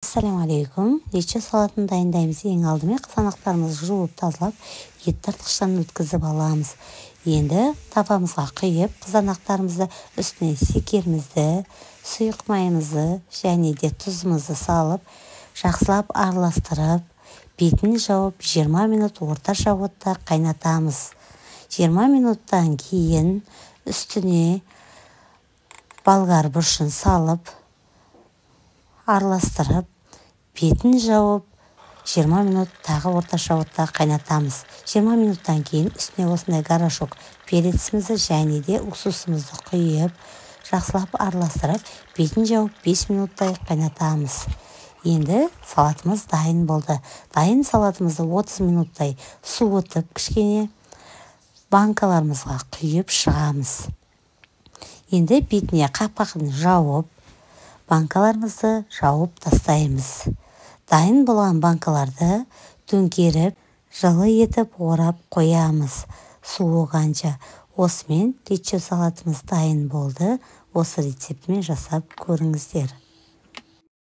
Ассаламу алейкум. Лечо салатын дайындаймыз. Ең алдымен қызанақтарымызды жуып тазалап, ет тартқыштан өткізіп аламыз. Енді табамызға құйып, қызанақтарымызды үстіне секерімізді, сұйық майымызды және де тұзымызды салып, жақсылап араластырып, бетін жауып 20 минут орташа отта қайнатамыз. 20 минуттан кейін үстіне болгар бұрышын салып, араластырып, бетін жауып 20 минут тағы орташа отта қайнатамыз. 20 минуттан кейін үстіне осындай горошок перецімізді және де уксусымызды құйып, жақсылап араластырып, бетін жауып 5 минуттай қайнатамыз. Енді салатымыз дайын болды. Дайын салатымызды 30 минуттай суытып, кішкене банкаларымызға құйып шығамыз. Енді бетіне қақпағын жауып, банкаларымызды жауып тастаймыз. Дайын болған банкаларды төңкеріп, жылы етіп орап қоямыз. Суығанша. Осымен лечо салатымыз дайын болды. Осы рецептімен жасап көріңіздер.